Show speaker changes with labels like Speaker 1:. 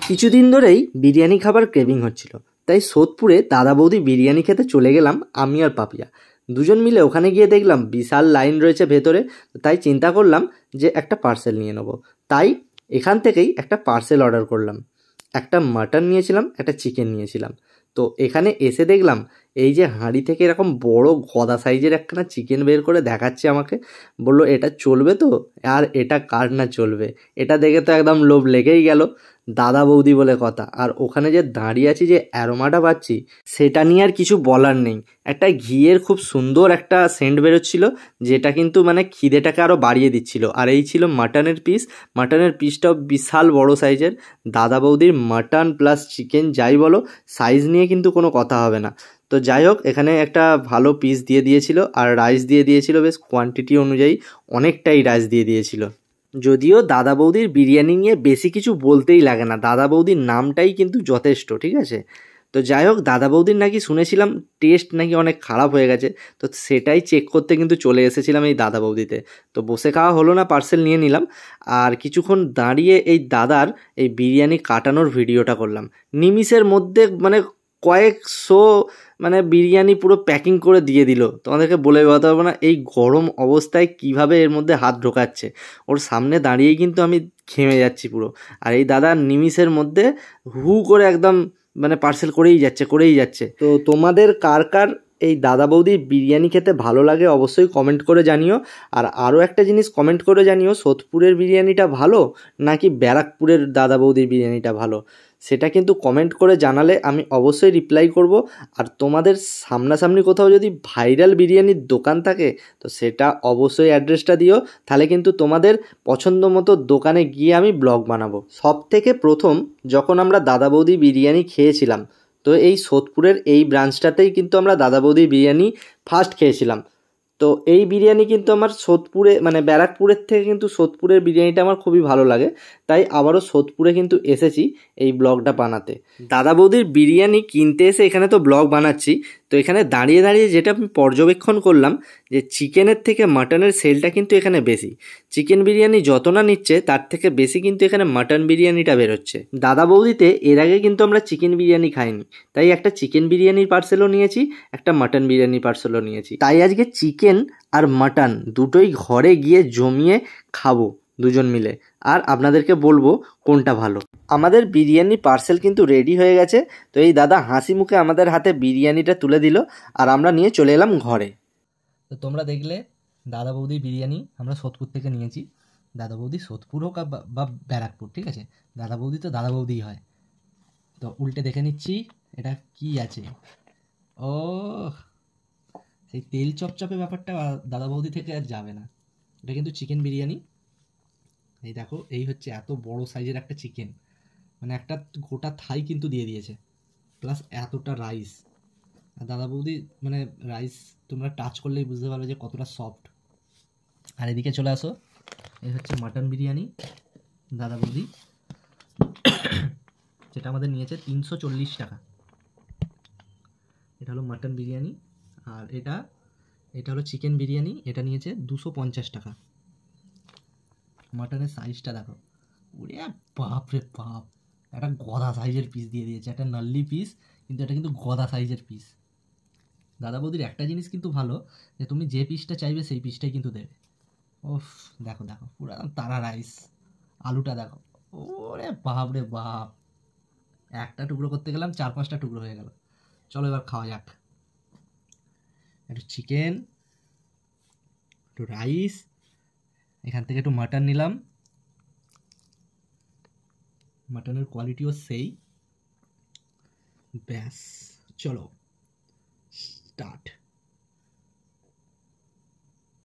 Speaker 1: কিছুদিন ধরেই বিরিয়ানি খাবার ক্রেভিং হচ্ছিল, তাই সোদপুরে দাদা বৌদি বিরিয়ানি খেতে চলে গেলাম আমি আর পাপিয়া। দুজন মিলে ওখানে গিয়ে দেখলাম বিশাল লাইন রয়েছে ভেতরে, তাই চিন্তা করলাম যে একটা পার্সেল নিয়ে নেবো। তাই এখান থেকেই একটা পার্সেল অর্ডার করলাম। একটা মাটন নিয়েছিলাম, একটা চিকেন নিয়েছিলাম। তো এখানে এসে দেখলাম এই যে হাঁড়ি থেকে এরকম বড় গদা সাইজের একখানা চিকেন বের করে দেখাচ্ছে আমাকে, বললো এটা চলবে তো? আর এটা কার না চলবে, এটা দেখে তো একদম লোভ লেগেই গেল। দাদা বৌদি বলে কথা, আর ওখানে যে দাঁড়িয়ে আছি যে অ্যারোমাটা পাচ্ছি সেটা নিয়ে আর কিছু বলার নেই। একটা ঘিয়ের খুব সুন্দর একটা সেন্ট বেরোচ্ছিল, যেটা কিন্তু মানে খিদেটাকে আরও বাড়িয়ে দিচ্ছিল। আর এই ছিল মাটনের পিস, মাটনের পিসটাও বিশাল বড় সাইজের। দাদা বৌদির মাটন প্লাস চিকেন যাই বলো, সাইজ নিয়ে কিন্তু কোনো কথা হবে না। তো যাই হোক, এখানে একটা ভালো পিস দিয়ে দিয়েছিল, আর রাইস দিয়ে দিয়েছিল বেশ কোয়ান্টিটি অনুযায়ী, অনেকটাই রাইস দিয়ে দিয়েছিল। যদিও দাদা বৌদির বিরিয়ানি নিয়ে বেশি কিছু বলতেই লাগে না, দাদা বৌদির নামটাই কিন্তু যথেষ্ট, ঠিক আছে? তো যাই হোক, দাদা বৌদির নাকি শুনেছিলাম টেস্ট নাকি অনেক খারাপ হয়ে গেছে, তো সেটাই চেক করতে কিন্তু চলে এসেছিলাম এই দাদা বৌদিতে। তো বসে খাওয়া হলো না, পার্সেল নিয়ে নিলাম। আর কিছুক্ষণ দাঁড়িয়ে এই দাদার এই বিরিয়ানি কাটানোর ভিডিওটা করলাম। নিমিষের মধ্যে মানে কয়েকশো মানে বিরিয়ানি পুরো প্যাকিং করে দিয়ে দিল। তোমাদেরকে বলে বোঝাতে পারবো না এই গরম অবস্থায় কিভাবে এর মধ্যে হাত ঢোকাচ্ছে। ওর সামনে দাঁড়িয়েই কিন্তু আমি ঘেমে যাচ্ছি পুরো। আর এই দাদা নিমিষের মধ্যে হু করে একদম মানে পার্সেল করেই যাচ্ছে। তো তোমাদের কার কার এই দাদা বৌদির বিরিয়ানি খেতে ভালো লাগে অবশ্যই কমেন্ট করে জানিও। আর আরও একটা জিনিস কমেন্ট করে জানিও, সোদপুরের বিরিয়ানিটা ভালো নাকি ব্যারাকপুরের দাদা বৌদির বিরিয়ানিটা ভালো, সেটা কিন্তু কমেন্ট করে জানালে আমি অবশ্যই রিপ্লাই করব। আর তোমাদের সামনাসামনি কোথাও যদি ভাইরাল বিরিয়ানির দোকান থাকে তো সেটা অবশ্যই অ্যাড্রেসটা দিও, তাহলে কিন্তু তোমাদের পছন্দ মতো দোকানে গিয়ে আমি ব্লগ বানাবো। সব থেকে প্রথম যখন আমরা দাদা বৌদি বিরিয়ানি খেয়েছিলাম, তো এই সোদপুরের এই ব্রাঞ্চটাতেই কিন্তু আমরা দাদা বৌদি বিরিয়ানি ফার্স্ট খেয়েছিলাম। তো এই বিরিয়ানি কিন্তু আমার সোদপুরে মানে ব্যারাকপুরের থেকে কিন্তু সোদপুরের বিরিয়ানিটা আমার খুবই ভালো লাগে, তাই আবারও সোদপুরে কিন্তু এসেছি এই ব্লগটা বানাতে। দাদা বৌদির বিরিয়ানি কিনতে এসে এখানে তো ব্লগ বানাচ্ছি, তো এখানে দাঁড়িয়ে দাঁড়িয়ে যেটা আমি পর্যবেক্ষণ করলাম যে চিকেনের থেকে মাটনের সেলটা কিন্তু এখানে বেশি। চিকেন বিরিয়ানি যত না নিচ্ছে তার থেকে বেশি কিন্তু এখানে মাটন বিরিয়ানিটা বেরোচ্ছে। দাদা বৌদিতে এর আগে কিন্তু আমরা চিকেন বিরিয়ানি খাইনি, তাই একটা চিকেন বিরিয়ানির পার্সেলও নিয়েছি, একটা মাটন বিরিয়ানির পার্সেলও নিয়েছি। তাই আজকে চিকেন আর মাটন দুটোই ঘরে গিয়ে জমিয়ে খাবো দুজন মিলে, আর আপনাদেরকে বলবো কোনটা ভালো। আমাদের বিরিয়ানি পার্সেল কিন্তু রেডি হয়ে গেছে। তো এই দাদা হাসি মুখে আমাদের হাতে বিরিয়ানিটা তুলে দিল, আর আমরা নিয়ে চলে এলাম ঘরে। তো তোমরা দেখলে দাদা বৌদি বিরিয়ানি আমরা সোদপুর থেকে নিয়েছি। দাদা বৌদি সোদপুর হোক বা ব্যারাকপুর, ঠিক আছে, দাদা বৌদি তো দাদা বৌদিই হয়। তো উল্টে দেখে নিচ্ছি এটা কি আছে। ও সেই তেল চপচপে ব্যাপারটা দাদা বৌদি থেকে আর যাবে না। এটা কিন্তু চিকেন বিরিয়ানি। এই দেখো, এই হচ্ছে এত বড় সাইজের একটা চিকেন, মানে একটা গোটা থাই কিন্তু দিয়ে দিয়েছে, প্লাস এতটা রাইস। আর দাদা বৌদি মানে রাইস তোমরা টাচ করলেই বুঝতে পারবে যে কতটা সফট। আর এদিকে চলে আসো, এই হচ্ছে মাটন বিরিয়ানি দাদা বৌদি, যেটা আমাদের নিয়েছে 340 টাকা। এটা হলো মাটন বিরিয়ানি। আর এটা হলো চিকেন বিরিয়ানি, এটা নিয়েছে 250 টাকা। মাটনের সাইজটা দেখো, ওরে বাপ রে বাপ, একটা গদা সাইজের পিস দিয়ে দিয়েছে, একটা নাল্লি পিস, কিন্তু এটা কিন্তু গদা সাইজের পিস। দাদা বৌদির একটা জিনিস কিন্তু ভালো, যে তুমি যে পিসটা চাইবে সেই পিসটাই কিন্তু দেবে। ওফ, দেখো দেখো পুরো তারা রাইস, আলুটা দেখো, ওরে বাপ রে বাপ, একটা টুকরো করতে গেলাম 4-5টা টুকরো হয়ে গেল। চলো এবার খাওয়া যাক। একটু চিকেন, একটু রাইস, এখান থেকে একটু মাটন নিলাম, মাটনের কোয়ালিটিও সেই। ব্যাস, চলো স্টার্ট।